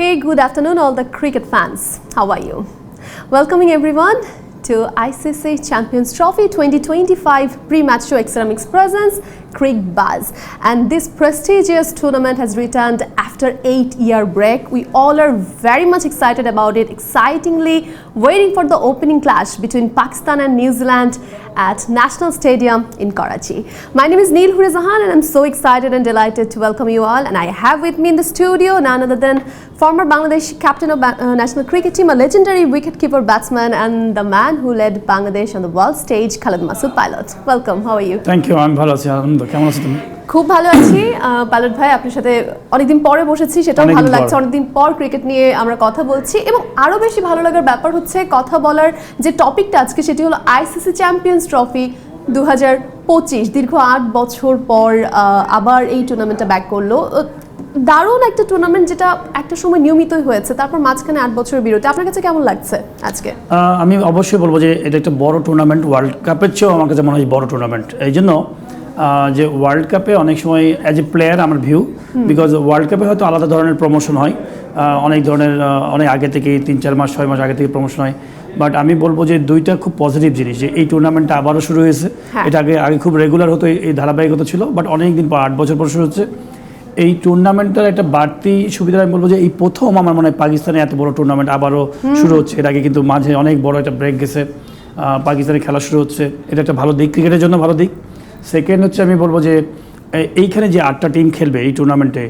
Hey, good afternoon, all the cricket fans. How are you? Welcoming everyone to ICC Champions Trophy 2025 pre-match show Xeramix presents Cricket Buzz. And this prestigious tournament has returned after 8-year break. We all are very much excited about it, excitingly waiting for the opening clash between Pakistan and New Zealand at National Stadium in Karachi. My name is Neel Hurizahan and I'm so excited and delighted to welcome you all. And I have with me in the studio none other than former Bangladesh captain of national cricket team, a legendary wicketkeeper batsman and the man who led Bangladesh on the world stage, Khaled Masood Pilot. Welcome, how are you? Thank you, I'm ভালো আছি আলহামদুলিল্লাহ কেমন আছো তুমি খুব ভালো আছি pilot ভাই আপনার সাথে অনেকদিন পরে বসেছি সেটাও ভালো লাগছে অনেকদিন পর ক্রিকেট নিয়ে আমরা কথা বলছি এবং আরো বেশি ভালো লাগার ব্যাপার হচ্ছে কথা বলার যে টপিকটা আজকে সেটি হলো আইসিসি চ্যাম্পিয়ন্স ট্রফি 2025 দীর্ঘ 8 বছর পর আবার এই টুর্নামেন্টটা ব্যাক করলো দারুণ একটা টুর্নামেন্ট যেটা একটা সময় নিয়মিতই হয়েছে তারপর মাঝখানে 8 বছরের বিরতি আপনার কাছে কেমন লাগছে আজকে আমি অবশ্যই বলবো যে এটা একটা বড় টুর্নামেন্ট ওয়ার্ল্ড কাপের চেয়েও আমার কাছে মনে হয় বড় টুর্নামেন্ট এই জন্য যে ওয়ার্ল্ড কাপে অনেক সময় অ্যাজ এ প্লেয়ার আমার ভিউ বিকজ ওয়ার্ল্ড কাপে হয়তো আলাদা ধরনের প্রমোশন হয় অনেক ধরনের অনেক আগে থেকে 3-4 মাস 6 মাস আগে থেকে প্রমোশন হয় বাট আমি বলবো যে দুইটা খুব পজিটিভ জিনিস যে এই টুর্নামেন্টটা আবারও শুরু হয়েছে এটা আগে খুব রেগুলার হতো এই ধারাবাহিকতা ছিল বাট অনেক দিন পর 8 বছর পর শুরু হচ্ছে এই টুর্নামেন্টটার একটা বাড়তি সুবিধা আমি বলবো যে এই প্রথম আমার মনে হয় পাকিস্তানে এত বড় টুর্নামেন্ট আবারও শুরু হচ্ছে এর আগে কিন্তু মাঝে অনেক বড় একটা ব্রেক গেছে পাকিস্তানে খেলা শুরু হচ্ছে এটা একটা ভালো দিক ক্রিকেটের জন্য ভালো দিক সেকেন্ড হচ্ছে আমি বলবো যে এইখানে যে 8টা টিম খেলবে এই টুর্নামেন্টে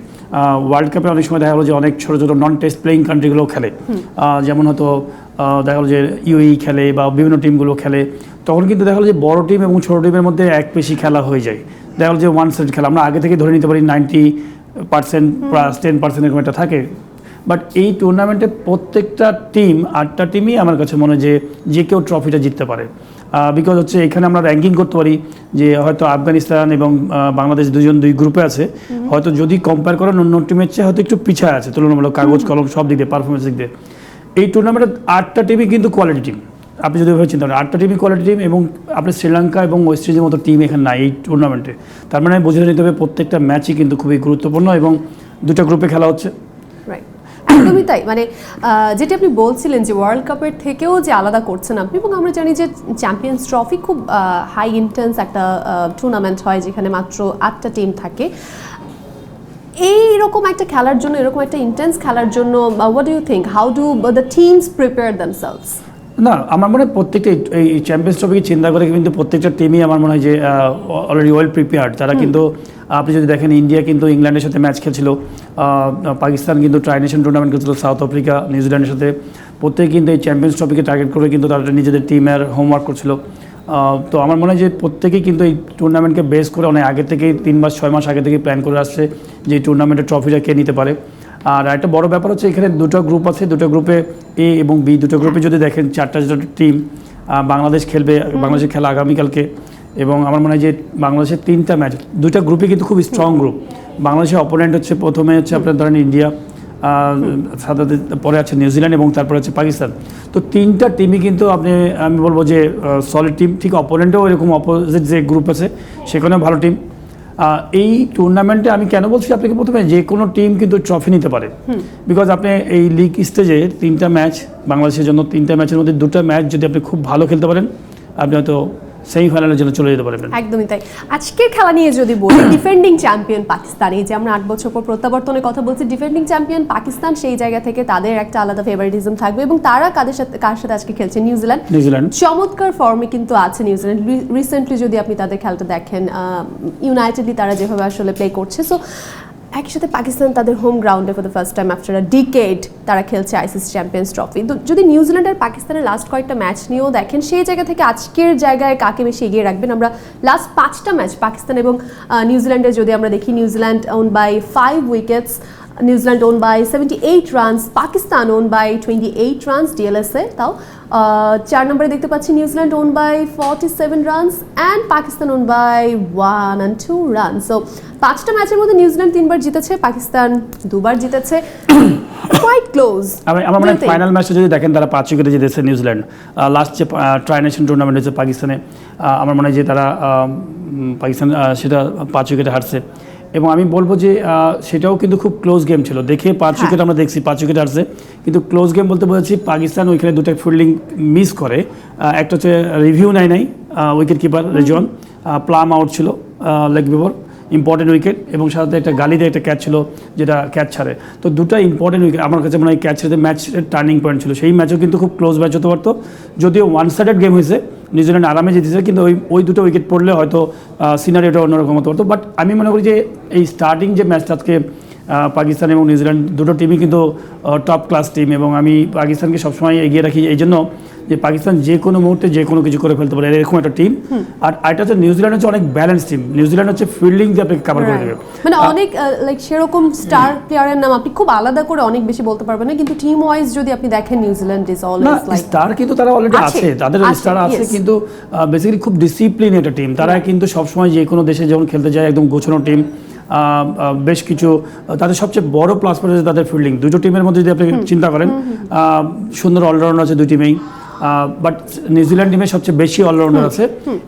ওয়ার্ল্ড কাপে অনেক সময় দেখা গেলো যে অনেক ছোটো ছোটো নন টেস্ট প্লেয়িং কান্ট্রিগুলো খেলে যেমন হয়তো দেখা গেলো যে ইউএই খেলে বা বিভিন্ন টিমগুলো খেলে তখন কিন্তু দেখা গেলো যে বড় টিম এবং ছোটো টিমের মধ্যে এক পেশি খেলা হয়ে যায় দেখা গেলো যে ওয়ান সাইড খেলা আমরা আগে থেকে ধরে নিতে পারি 90% প্লাস 10% এরকম একটা থাকে বাট এই টুর্নামেন্টে প্রত্যেকটা টিম 8টা টিমই আমার কাছে মনে হয় যে কেউ ট্রফিটা জিততে পারে বিকজ হচ্ছে এখানে আমরা র্যাঙ্কিং করতে পারি যে হয়তো আফগানিস্তান এবং বাংলাদেশ দুই গ্রুপে আছে হয়তো যদি কম্পেয়ার করেন অন্য টিমের চেয়ে হয়তো একটু পিছায় আছে তুলনামূলক কাগজ কলম সব দিক দিয়ে পারফরমেন্স দিক দিয়ে এই টুর্নামেন্টে 8টা টিমই কিন্তু কোয়ালিটি টিম আপনি যদি ভাবে চিন্তা করেন 8টা টিমই কোয়ালিটি টিম এবং আপনি শ্রীলঙ্কা এবং ওয়েস্ট ইন্ডিজের মতো টিম এখানে নাই এই টুর্নামেন্টে তার মানে বুঝে নিতে হবে প্রত্যেকটা ম্যাচই কিন্তু খুবই গুরুত্বপূর্ণ এবং দুটো গ্রুপে খেলা হচ্ছে একদমই তাই মানে যেটা আপনি বলছিলেন যে ওয়ার্ল্ড কাপের থেকেও যে আলাদা করছেন আপনি এবং আমরা জানি যে চ্যাম্পিয়ন্স ট্রফি খুব হাই ইন্টেন্স একটা টুর্নামেন্ট হয় যেখানে মাত্র 8টা টিম থাকে এইরকম একটা খেলার জন্য এরকম একটা ইন্টেন্স খেলার জন্য what do you think how do the teams prepare themselves না আমার মনে হয় প্রত্যেকটা এই চ্যাম্পিয়ন্স ট্রফিকে চিন্তা করে কিন্তু প্রত্যেকটা টিমই আমার মনে হয় যে অলরেডি ওয়েল প্রিপেয়ার্ড তারা কিন্তু আপনি যদি দেখেন ইন্ডিয়া কিন্তু ইংল্যান্ডের সাথে ম্যাচ খেলছিল পাকিস্তান কিন্তু ট্রাই নেশন টুর্নামেন্ট খেলছিল সাউথ আফ্রিকা নিউজিল্যান্ডের সাথে প্রত্যেকে কিন্তু এই চ্যাম্পিয়ন্স ট্রফিকে টার্গেট করে কিন্তু তারা নিজেদের টিমের হোমওয়ার্ক করছিল তো আমার মনে হয় যে প্রত্যেকেই কিন্তু এই টুর্নামেন্টকে বেস করে অনেক আগে থেকেই 3 মাস 6 মাস আগে থেকেই প্ল্যান করে আসছে যে এই টুর্নামেন্টের ট্রফিটা কে নিতে পারে আর একটা বড় ব্যাপার হচ্ছে এখানে দুটো গ্রুপ আছে দুটো গ্রুপে এ এবং বি দুটো গ্রুপে যদি দেখেন 4টা টিম বাংলাদেশ খেলবে বাংলাদেশের খেলা আগামীকালকে এবং আমার মনে হয় যে বাংলাদেশের 3টা ম্যাচ দুটো গ্রুপে কিন্তু খুব স্ট্রং গ্রুপ বাংলাদেশের অপোনেন্ট হচ্ছে প্রথমে হচ্ছে আপনার ধরেন ইন্ডিয়া সাথে পরে আছে নিউজিল্যান্ড এবং তারপরে আছে পাকিস্তান তো 3টা টিমই কিন্তু আমি বলবো যে সলিড টিম ঠিক অপোনেন্টেও এরকম অপোজিট যে গ্রুপ আছে সেখানেও ভালো টিম এই টুর্নামেন্টে আমি কেন বলছি আপনাকে প্রথমে যে কোনো টিম কিন্তু ট্রফি নিতে পারে বিকজ আপনি এই লিগ স্টেজে 3টা ম্যাচ বাংলাদেশের জন্য 3টা ম্যাচের মধ্যে 2টা ম্যাচ যদি আপনি খুব ভালো খেলতে পারেন আপনি হয়তো সেমিফাইনালের জন্য চলে যেতে পারবেন একদমই তাই আজকের খেলা নিয়ে যদি বলি ডিফেন্ডিং চ্যাম্পিয়ন পাকিস্তান এই যে আমরা 8 বছর পর প্রত্যাবর্তনের কথা বলছি ডিফেন্ডিং চ্যাম্পিয়ন পাকিস্তান সেই জায়গা থেকে তাদের একটা আলাদা ফেভারিটিজম থাকবে এবং তারা কার সাথে আজকে খেলছে নিউজিল্যান্ড চমৎকার ফর্মে কিন্তু আছে নিউজিল্যান্ড রিসেন্টলি যদি আপনি তাদের খেলাটা দেখেন ইউনাইটেডলি তারা যেভাবে আসলে প্লে করছে সো একই সাথে পাকিস্তান তাদের হোম গ্রাউন্ডে for the first time after a decade তারা খেলছে আইসিসি চ্যাম্পিয়ন্স ট্রফি তো যদি নিউজিল্যান্ড আর পাকিস্তানের লাস্ট কয়েকটা ম্যাচ নিয়েও দেখেন সেই জায়গা থেকে আজকের জায়গায় কাকে বেশি এগিয়ে রাখবেন আমরা লাস্ট 5টা ম্যাচ পাকিস্তান এবং নিউজিল্যান্ডের যদি আমরা দেখি New Zealand won by 5 wickets New Zealand won by 78 runs Pakistan won by 28 runs ডিএলএসএ তাও 4 নম্বরে দেখতে পাচ্ছি New Zealand won by 47 runs and Pakistan won by 1 and 2 runs so 5টা ম্যাচের মধ্যে নিউজিল্যান্ড 3বার জিতেছে পাকিস্তান 2বার জিতেছে কোয়াইট ক্লোজ আমার মনে হয় ফাইনাল ম্যাচে যদি দেখেন তারা 5 উইকেটে জিতেছে নিউজিল্যান্ড লাস্ট যে ট্রাই নেশন টুর্নামেন্ট হয়েছে পাকিস্তানে আমার মনে হয় যে তারা পাকিস্তান সেটা 5 উইকেটে হারছে এবং আমি বলবো যে সেটাও কিন্তু খুব ক্লোজ গেম ছিল। দেখে 5 উইকেট আমরা দেখছি, 5 উইকেট আসছে, কিন্তু ক্লোজ গেম বলতে বলেছি পাকিস্তান ওইখানে দুটো ফিল্ডিং মিস করে। একটা হচ্ছে রিভিউ নাই wicket keeper Rezwan, plum out ছিল লেগ বিফোর, ইম্পর্টেন্ট উইকেট, এবং সাথে একটা গালিতে একটা ক্যাচ ছিল যেটা ক্যাচ ছাড়ে। তো দুটো ইম্পর্টেন্ট উইকেট আমার কাছে মনে হয় ক্যাচ ছেড়ে ম্যাচের টার্নিং পয়েন্ট ছিল। সেই ম্যাচও কিন্তু খুব ক্লোজ ম্যাচ হতে পারতো, যদিও ওয়ান সাইডেড গেম হয়েছে, নিউজিল্যান্ড আরামে জিতেছে, কিন্তু ওই দুটো উইকেট পড়লে হয়তো সিনারিওটা অন্যরকম হতে পারতো। বাট আমি মনে করি যে এই স্টার্টিং যে ম্যাচটা আজকে পাকিস্তান এবং নিউজিল্যান্ড দুটো টিমই কিন্তু টপ ক্লাস টিম, এবং আমি পাকিস্তানকে সবসময় এগিয়ে রাখি এই জন্য যে পাকিস্তান যে কোনো মুহূর্তে যে কোনো কিছু করে ফেলতে পারে, এরকম একটা টিম। আর এটা হচ্ছে নিউজিল্যান্ড হচ্ছে অনেক ব্যালেন্স টিম। নিউজিল্যান্ড হচ্ছে ফিল্ডিং দিয়ে আপনাকে কভার করে দেবে, মানে অনেক লাইক সেরকম স্টার প্লেয়ারের নাম আপনি খুব আলাদা করে অনেক বেশি বলতে পারবেন না, কিন্তু টিম ওয়াইজ যদি আপনি দেখেন New Zealand is always like star, কিন্তু তারা অলরেডি আছে, তাদের স্টার আছে, কিন্তু বেসিক্যালি খুব ডিসিপ্লিন একটা টিম। তারা কিন্তু সবসময় যে কোনো দেশে যখন খেলতে যায় একদম গোছানো টিম। বেশ কিছু তাদের সবচেয়ে বড় প্লাস পয়েন্ট হচ্ছে তাদের ফিল্ডিং। দুটো টিমের মধ্যে যদি আপনি চিন্তা করেন, সুন্দর অলরাউন্ডার আছে দুই টিমেই, বাট নিউজিল্যান্ড টিমের সবচেয়ে বেশি অলরাউন্ডার আছে।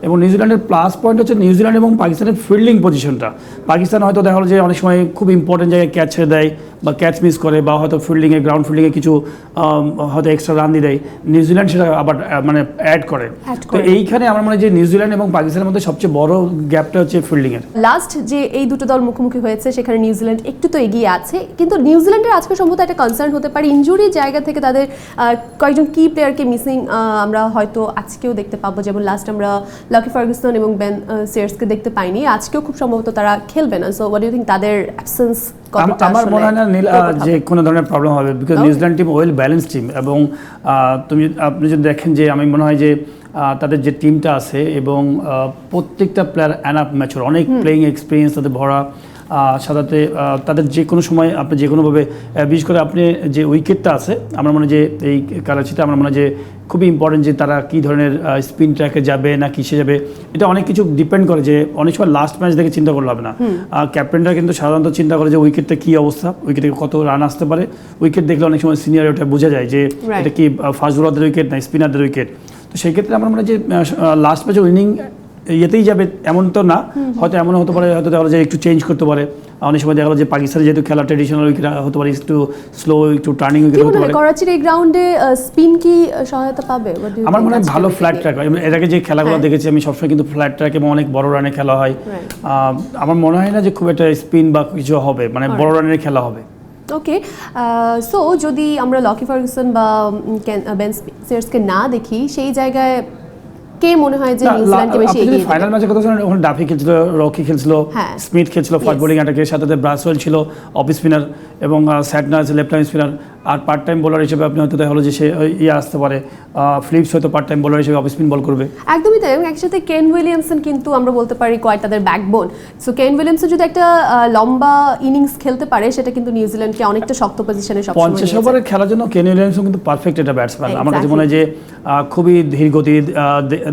এবং নিউজিল্যান্ডের প্লাস পয়েন্ট হচ্ছে নিউজিল্যান্ড এবং পাকিস্তানের ফিল্ডিং পজিশনটা। পাকিস্তান হয়তো দেখা হলো যে অনেক সময় খুব ইম্পর্টেন্ট জায়গায় ক্যাচ ছেড়ে দেয় বা ক্যাচ মিস করে, বা হয়তো ফিল্ডিংয়ে গ্রাউন্ড ফিল্ডিংয়ে কিছু হয়তো এক্সট্রা রান দিয়ে দেয়, নিউজিল্যান্ড সেটা আবার মানে অ্যাড করে। তো এইখানে আমার মনে হয় যে নিউজিল্যান্ড এবং পাকিস্তানের মধ্যে সবচেয়ে বড় গ্যাপটা হচ্ছে ফিল্ডিংয়ের। লাস্ট যে এই দুটো দল মুখোমুখি হয়েছে সেখানে নিউজিল্যান্ড একটু তো এগিয়ে আছে, কিন্তু নিউজিল্যান্ডের আজকে সম্ভবত একটা কনসার্ন হতে পারে ইনজুরি জায়গা থেকে তাদের কয়েকজন কি প্লেয়ারকে মিসিং আমরা হয়তো আজকেও দেখতে পাবো। যেমন লাস্ট আমরা লাকি ফার্গুসন এবং বেন সিয়ার্সকে দেখতে পাইনি, আজকেও খুব সম্ভবত তারা খেলবে না। So what do you think তাদের অ্যাবসেন্স আমার মনে হয় না যে কোনো ধরনের প্রবলেম হবে, because New Zealand team well balance team. এবং আপনি যদি দেখেন যে আমি মনে হয় যে তাদের যে টিমটা আছে এবং প্রত্যেকটা প্লেয়ার অ্যানাপ ম্যাচুর, অনেক প্লেয়িং এক্সপিরিয়েন্স তাদের ভরা। সাথে তাদের যে কোনো সময় আপনি যে কোনোভাবে, বিশেষ করে আপনি যে উইকেটটা আছে আমার মনে হয় যে এই কারাচিটা আমার মনে হয় যে খুবই ইম্পর্টেন্ট, যে তারা কী ধরনের স্পিন ট্র্যাকে যাবে না কিসে যাবে, এটা অনেক কিছু ডিপেন্ড করে। যে অনেক সময় লাস্ট ম্যাচ দেখে চিন্তা করলে হবে না, ক্যাপ্টেনরা কিন্তু সাধারণত চিন্তা করে যে উইকেটটা কী অবস্থা, উইকেটে কত রান আসতে পারে। উইকেট দেখলে অনেক সময় সিনিয়র ওটা বোঝা যায় যে এটা কি ফাস্ট বোলারদের উইকেট না স্পিনারদের উইকেট। তো সেই ক্ষেত্রে আমার মনে হয় যে লাস্ট ম্যাচে উইনিং ইয়েতেই যাবে এমন তো না, হয়তো এমন হতে পারে, হয়তো দেখা যায় একটু চেঞ্জ করতে পারে। অনেক সময় দেখা গেলো যে পাকিস্তানে যেহেতু খেলা ট্রেডিশনাল উইকেট হতে পারে, একটু স্লো একটু টার্নিং উইকেট হতে পারে। করাচির এই গ্রাউন্ডে স্পিন কি সহায়তা পাবে? আমার মনে হয় ভালো ফ্ল্যাট ট্র্যাক হয়। এর আগে যে খেলাগুলো দেখেছি আমি সবসময় কিন্তু ফ্ল্যাট ট্র্যাক এবং অনেক বড় রানে খেলা হয়। আমার মনে হয় না যে খুব একটা স্পিন বা কিছু হবে, মানে বড় রানের খেলা হবে। ওকে, সো যদি আমরা লকি ফার্গুসন বা বেন সিয়ার্সকে না দেখি, সেই জায়গায় কে মনে হয় যে নিউজিল্যান্ডকে বেশি এগিয়ে যাবে? ফাইনাল ম্যাচের কথা শুনুন, ওখানে ডাফি খেলছিল, রকি খেলছিল, স্মিথ খেলছিল ফাস্ট বোলিং অ্যাটাকে, সাথে ব্রাসওয়েল ছিল অফ স্পিনার, এবং স্যাটনার আছে লেফট আর্ম স্পিনার। আর পার্ট টাইম বোলার হিসেবে আপনি হয়তো দেখা হলো যে সে আসতে পারে, ফিলিপস হয়তো পার্ট টাইম বোলার হিসেবে অফ স্পিন বল করবে। একদমই তাই। এবং একসাথে কেন উইলিয়ামসন কিন্তু আমরা বলতে পারি কোয়াইট তাদের ব্যাকবোন। সো কেন উইলিয়ামসন যদি একটা লম্বা ইনিংস খেলতে পারে, সেটা কিন্তু নিউজিল্যান্ডকে অনেকটা শক্ত পজিশনে সবসময় 50 ওভারের খেলার জন্য কেন উইলিয়ামসন কিন্তু পারফেক্ট একটা ব্যাটসম্যান। আমার কাছে মনে হয় যে খুবই ধীর গতি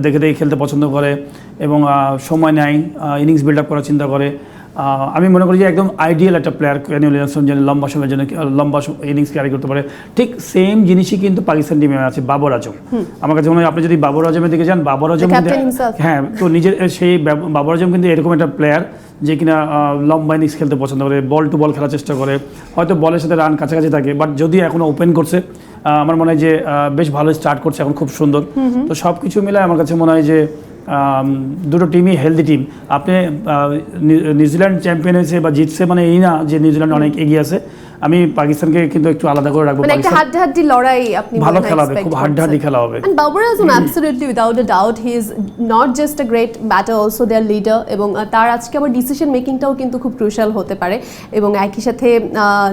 দেখে খেলতে পছন্দ করে এবং সময় নেয়, ইনিংস বিল্ড আপ করার চিন্তা করে। আমি মনে করি যে একদম আইডিয়াল একটা প্লেয়ার কেন উইলিয়ামসন, যেন লম্বা সময়ের জন্য লম্বা ইনিংস ক্যারি করতে পারে। ঠিক সেম জিনিসই কিন্তু পাকিস্তান টিমে আছে বাবর আজম। আমার কাছে মনে হয় আপনি যদি বাবর আজমের দিকে যান, বাবর আজম হ্যাঁ, তো নিজের সেই বাবর আজম কিন্তু এরকম একটা প্লেয়ার যে কিনা লম্বা ইনিংস খেলতে পছন্দ করে, বল টু বল খেলার চেষ্টা করে, হয়তো বলের সাথে রান কাছাকাছি থাকে, বাট যদি এখনও ওপেন করছে আমার মনে হয় যে বেশ ভালো স্টার্ট করছে এখন, খুব সুন্দর। তো সব কিছু মিলে আমার কাছে মনে হয় যে দুটো টিমই হেলদি টিম। আপনি নিউজিল্যান্ড চ্যাম্পিয়ন হয়েছে বা জিতছে মানে এই না যে নিউজিল্যান্ড অনেক এগিয়ে আছে। আমি পাকিস্তানকে কিন্তু একটু আলাদা করে রাখবো। মানে একটা হাড্ডাহাড্ডি লড়াই আপনি ভালো খেলা হবে, খুব হাড্ডাহাড্ডি খেলা হবে। And Babar Azam absolutely without a doubt he is not just a great batter, also their leader, এবং তার আজকে আবার ডিসিশন মেকিংটাও কিন্তু খুব ক্রুশাল হতে পারে। এবং একই সাথে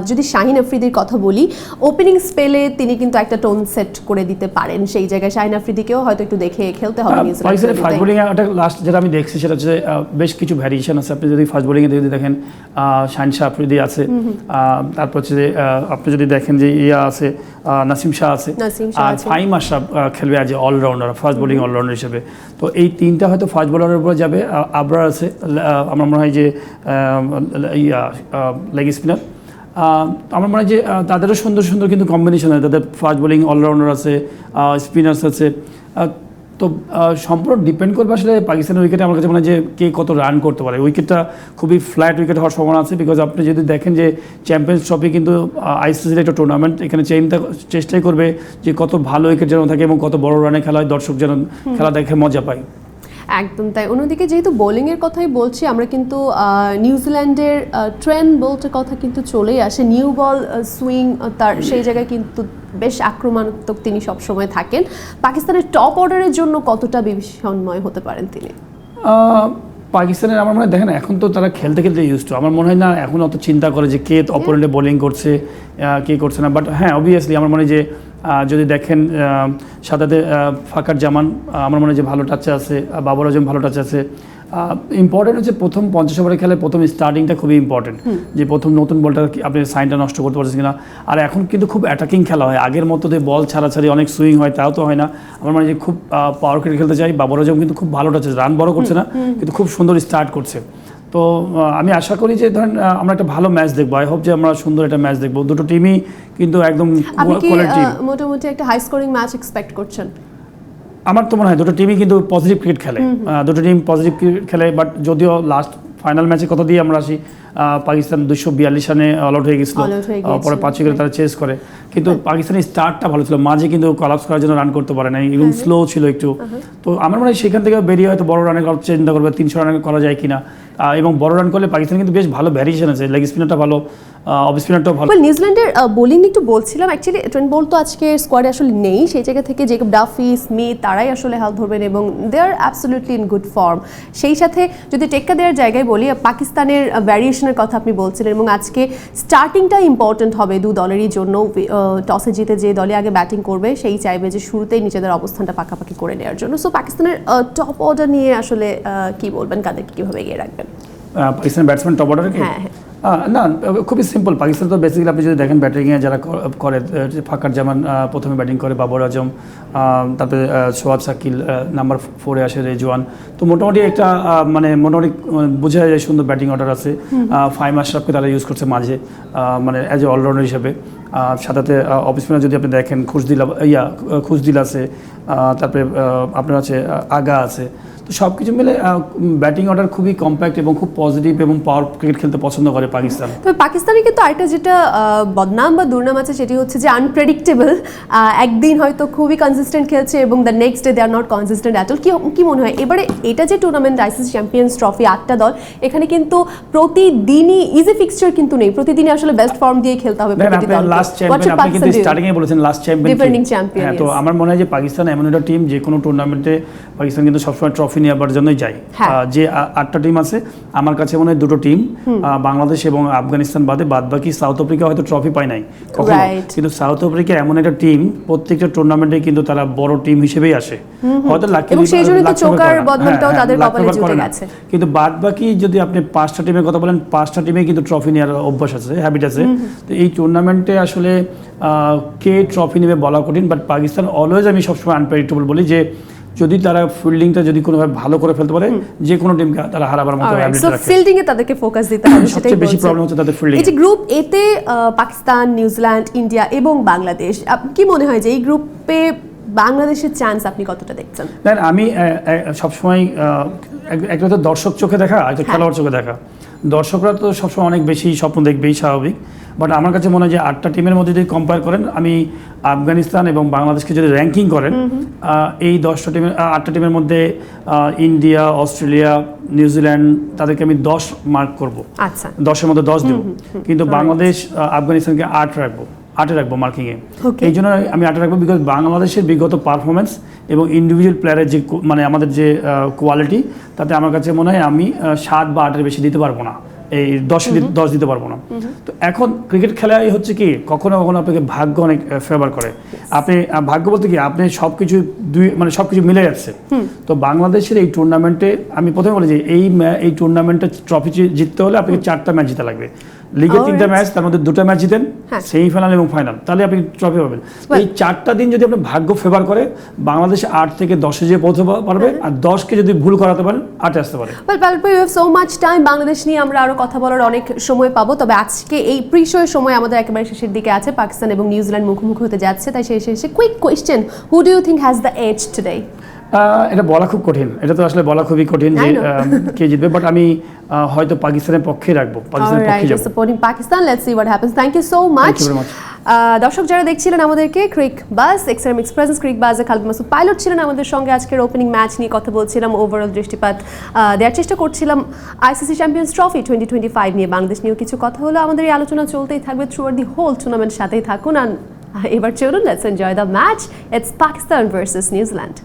যদি শাহিন আফ্রিদির কথা বলি, ওপেনিং স্পেলে তিনি কিন্তু একটা টোন সেট করে দিতে পারেন। সেই জায়গায় শাহিন আফ্রিদিকেও হয়তো একটু দেখে খেলতে হবে নিউজিল্যান্ডের। ফাস্ট বোলিং এ লাস্ট যেটা আমি দেখছি সেটা হচ্ছে বেশ কিছু ভ্যারিয়েশন আছে। আপনি যদি ফাস্ট বোলিং এ যদি দেখেন শাহিন শাহ আফ্রিদি আছে, তারপর হচ্ছে যে আপনি যদি দেখেন যে আছে নাসিম শাহ আছে, আর ফাহিম আশরাফ খেলবে আজ অলরাউন্ডার, ফাস্ট বোলিং অলরাউন্ডার হিসেবে। তো এই তিনটা হয়তো ফাস্ট বোলারের উপরে যাবে। আবরার আছে, আমার মনে হয় যে লেগ স্পিনার। আমার মনে হয় যে তাদেরও সুন্দর সুন্দর কিন্তু কম্বিনেশন হয়, তাদের ফাস্ট বোলিং অলরাউন্ডার আছে, স্পিনার্স আছে। তো সম্পূর্ণ ডিপেন্ড করবে আসলে পাকিস্তানের উইকেটে আমার কাছে মনে হয় যে কে কত রান করতে পারে। উইকেটটা খুবই ফ্ল্যাট উইকেট হওয়ার সম্ভাবনা আছে, বিকজ আপনি যদি দেখেন যে চ্যাম্পিয়ন্স ট্রফি কিন্তু আইসিসির একটা টুর্নামেন্ট, এখানে চেষ্টাই করবে যে কত ভালো উইকেট যেন থাকে এবং কত বড় রানে খেলা হয়, দর্শক যেন খেলা দেখে মজা পায়। একদম তাই। অন্যদিকে যেহেতু বোলিংয়ের কথাই বলছি, আমরা কিন্তু নিউজিল্যান্ডের ট্রেন্ট বোল্টের কথা কিন্তু চলেই আসে। নিউ বল সুইং তার সেই জায়গায় কিন্তু বেশ আক্রমণাত্মক তিনি সবসময় থাকেন। পাকিস্তানের টপ অর্ডারের জন্য কতটা বিভীষণময় হতে পারেন তিনি? পাকিস্তানের আমার মনে হয় দেখেন এখন তো তারা খেলতে খেলতে ইউজ টু, আমার মনে হয় না এখন অত চিন্তা করে যে কে অপোনেন্টে বোলিং করছে কে করছে না। বাট হ্যাঁ, অবভিয়াসলি আমার মনে হয় যে যদি দেখেন সাদাতে ফাকার জামান আমার মনে হয় যে ভালো টাচে আছে, বাবর আজম ভালো টাচে আছে। ইম্পর্টেন্ট হচ্ছে প্রথম 50 ওভারের খেলায় প্রথম স্টার্টিংটা খুবই ইম্পর্টেন্ট, যে প্রথম নতুন বলটা আপনি সাইনটা নষ্ট করতে পারছেন কিনা। আর এখন কিন্তু খুব অ্যাটাকিং খেলা হয়, আগের মতো যে বল ছাড়াছাড়ি অনেক সুইং হয় তাও তো হয় না। আমার মনে হয় যে খুব পাওয়ার ক্রিকেট খেলতে চাই। বাবর আজম কিন্তু খুব ভালো টাচে, রান বড় করছে না কিন্তু খুব সুন্দর স্টার্ট করছে। তো আমি আশা করি যে ধরেন আমরা একটা ভালো ম্যাচ দেখবো। আই হোপ যে আমরা সুন্দর একটা ম্যাচ দেখবো। দুটো টিমই কিন্তু একদম কোয়ালিটি, মোটামুটি একটা হাই স্কোরিং ম্যাচ এক্সপেক্ট করছেন? আমার তো মনে হয় দুটো টিমই কিন্তু পজিটিভ ক্রিকেট খেলে, দুটো টিম পজিটিভ ক্রিকেট খেলে। বাট যদিও লাস্ট ফাইনাল ম্যাচের কথা দিয়ে আমরা আসি, পাকিস্তান 242 রানে অল আউট হয়ে গেছিল, পরে 5 উইকেটে তারা চেস করে। কিন্তু পাকিস্তানের স্টার্টটা ভালো ছিল, মাঝে কিন্তু কলাপস করার জন্য রান করতে পারে না, এবং স্লো ছিল একটু। তো আমার মনে হয় সেখান থেকে বেরিয়ে হয়তো বড় রানের চিন্তা করবে 300 রান করা যায় কিনা। এবং বড় রান করলে পাকিস্তান কিন্তু বেশ ভালো ভ্যারিয়েশন আছে, লেগ স্পিনারটা ভালো, অফ স্পিনারটাও ভালো। নিউজিল্যান্ডের বোলিং একটু বলছিলাম, অ্যাকচুয়ালি ট্রেন্ট বোল্ট তো আজকে স্কোয়াডে আসলে নেই, সেই জায়গা থেকে জেকব ডাফি, স্মিথ তারাই আসলে হাল ধরবেন এবং দে আর অ্যাবসলিউটলি ইন গুড ফর্ম। সেই সাথে যদি টেক্কা দেওয়ার জায়গায় বলি, পাকিস্তানের ভ্যারিয়েশনের কথা আপনি বলছিলেন, এবং আজকে স্টার্টিংটা ইম্পর্টেন্ট হবে দু দলেরই জন্য। টসে জিতে যে দলে আগে ব্যাটিং করবে সেই চাইবে যে শুরুতেই নিজেদের অবস্থানটা পাকাপাকি করে নেওয়ার জন্য। সো পাকিস্তানের টপ অর্ডার নিয়ে আসলে কি বলবেন, কাদেরকে কীভাবে এগিয়ে রাখবেন? পাকিস্তানের ব্যাটসম্যান টপ অর্ডারে কি? হ্যাঁ না, খুবই সিম্পল। পাকিস্তান তো বেসিক্যালি আপনি যদি দেখেন ব্যাটিংয়ে যারা করে, ফাকার জামান প্রথমে ব্যাটিং করে, বাবর আজম, তারপরে সোয়াব শাকিল, নাম্বার 4-এ আসে রেজওয়ান। তো মোটামুটি একটা মানে মোটামুটি বোঝা যায় সুন্দর ব্যাটিং অর্ডার আছে। ফাইম আশরাফকে তারা ইউজ করছে মাঝে, মানে অ্যাজ এ অলরাউন্ডার হিসেবে। সাথে অফ স্পিনার যদি আপনি দেখেন খুশদিল আছে, তারপরে আপনার আছে আগা আছে। তো সব কিছু মিলে ব্যাটিং অর্ডার খুবই কম্প্যাক্ট এবং খুব পজিটিভ এবং পাওয়ার ক্রিকেট খেলতে পছন্দ করে পাকিস্তান। তবে পাকিস্তানে কিন্তু আরেকটা যেটা বদনাম বা দুর্নাম আছে, সেটি হচ্ছে যে আনপ্রেডিক্টেবল। একদিন হয়তো খুবই কনসিস্টেন্ট খেলছে এবং the next day they are not consistent at all. কি মনে হয় এবারে এটা যে টুর্নামেন্ট আইসিসি চ্যাম্পিয়ন্স ট্রফি 8টা দল, এখানে কিন্তু প্রতিদিনই ইজি ফিক্সচার কিন্তু নেই, প্রতিদিনই আসলে বেস্ট ফর্ম দিয়ে খেলতে হবে প্রতিটি দলকে। লাস্ট চ্যাম্পিয়ন আপনি কিন্তু স্টার্টিং এ বলেছেন লাস্ট চ্যাম্পিয়ন, ডিফেন্ডিং চ্যাম্পিয়ন। হ্যাঁ, তো আমার মনে হয় যে পাকিস্তান এমন একটা টিম, যে কোনো টুর্নামেন্টে পাকিস্তান কিন্তু সবসময় ট্রফি নেওয়ার জন্যই যায়। যে 8টা টিম আছে আমার কাছে মনে হয় দুটো টিম, বাংলাদেশ এবং আফগানিস্তান বাদ বাকি সাউথ আফ্রিকা হয়তো ট্রফি পায় নাই কখনো, কিন্তু সাউথ আফ্রিকা এমন একটা টিম প্রত্যেকটা টুর্নামেন্টে কিন্তু তারা বড় টিম হিসেবেই আসে, হয়তো কিন্তু বাদ বাকি যদি আপনি 5টা টিমের কথা বলেন, 5টা টিমে কিন্তু ট্রফি নেওয়ার অভ্যাস আছে, হ্যাবিট আছে। তো এই টুর্নামেন্টে আসলে কে ট্রফি নেবে বলা কঠিন, বাট পাকিস্তান অলওয়েজ আমি সবসময় আনপ্রেডিক্টেবল বলি, যে যদি তারা ফিল্ডিংটা যদি কোনোভাবে ভালো করে ফেলতে পারে, যে কোনো টিমকে তারা হারাবার মতো অ্যাবিলিটি রাখে। ফিল্ডিং এ তাদেরকে ফোকাস দিতে হবে, সেটাই বেশি প্রবলেম হচ্ছে তাদের ফিল্ডিং। এই যে গ্রুপ এ তে পাকিস্তান, নিউজিল্যান্ড, ইন্ডিয়া এবং বাংলাদেশ, কি মনে হয় যে এই গ্রুপে বাংলাদেশের চান্স আপনি কতটা দেখছেন? দেন আমি সবসময় একটা তো দর্শক চোখে দেখা, একটা খেলোয়াড় চোখে দেখা। দর্শকরা তো সবসময় অনেক বেশি স্বপ্ন দেখবেই, স্বাভাবিক। বাট আমার কাছে মনে হয় যে 8টা টিমের মধ্যে যদি কম্পেয়ার করেন, আমি আফগানিস্তান এবং বাংলাদেশকে যদি র্যাঙ্কিং করেন, এই 8টা টিমের মধ্যে ইন্ডিয়া, অস্ট্রেলিয়া, নিউজিল্যান্ড তাদেরকে আমি 10 মার্ক করবো, 10-এর মধ্যে 10 দেবো। কিন্তু বাংলাদেশ আফগানিস্তানকে 8 রাখবো মার্কিংয়ে। এই জন্য আমি 8 রাখবো, বিকজ বাংলাদেশের বিগত পারফরমেন্স এবং ইন্ডিভিজুয়াল প্লেয়ারের যে মানে আমাদের যে কোয়ালিটি, তাতে আমার কাছে মনে হয় আমি 7 বা 8-এর বেশি দিতে পারবো না, এই 10 দিতে পারবো না। তো এখন ক্রিকেট খেলায় হচ্ছে কি, কখনো কখনো আপনাকে ভাগ্য অনেক ফেভার করে। আপনি ভাগ্য বলতে কি, আপনি সবকিছু মানে সবকিছু মিলে যাচ্ছে। তো বাংলাদেশের এই টুর্নামেন্টে আমি প্রথমে বলি যে এই টুর্নামেন্টে ট্রফি জিততে হলে আপনাকে 4টা ম্যাচ জিতা লাগবে। লিগের 3টা ম্যাচ, তার মধ্যে 2টা ম্যাচ জিতেন, সেমিফাইনাল এবং ফাইনাল, তাহলে আপনি ট্রফি পাবেন। এই 4টা দিন যদি আপনার ভাগ্য ফেভার করে, বাংলাদেশ 8 থেকে 10-এ যেয়ে পৌঁছতে পারবে, আর 10কে যদি ভুল করাতে পারেন 8-এ আসতে পারে। সো মাচ টাইম, বাংলাদেশ নিয়ে আমরা আরো কথা বলার অনেক সময় পাবো, তবে আজকে এই প্রিশোর সময় আমাদের একেবারে শেষের দিকে আছে। পাকিস্তান এবং নিউজিল্যান্ড মুখোমুখি হতে যাচ্ছে, তাই শেষে quick question, who do you think has the edge today? এটা বলা খুব কঠিন, এটা তো আসলে বলা খুবই কঠিন যে I know. কে জিতবে, বাট আমি হয়তো পাকিস্তানের পক্ষে রাখবো, পাকিস্তানের Alright, পক্ষে you're যাবো। supporting Pakistan. Let's see what happens. Thank you so much. Thank you very much. দর্শক যারা দেখছিলেন আমাদেরকে ক্রিক বাস এক্সএম এক্সপ্রেস ক্রিক বাসে খালিদ মাসুদ পাইলট ছিলেন আমাদের সঙ্গে। আজকের ওপেনিং ম্যাচ নিয়ে কথা বলছিলাম, ওভারঅল দৃষ্টিপাত দেওয়ার চেষ্টা করছিলাম আইসিসি চ্যাম্পিয়ন্স ট্রফি 2025 নিয়ে। বাংলাদেশ নিয়েও কিছু কথা হলো, আমাদের এই আলোচনা চলতেই থাকবে throughout the whole tournament. সাথেই থাকুন। আর এবার চলুন, let's enjoy the match. It's Pakistan versus New Zealand.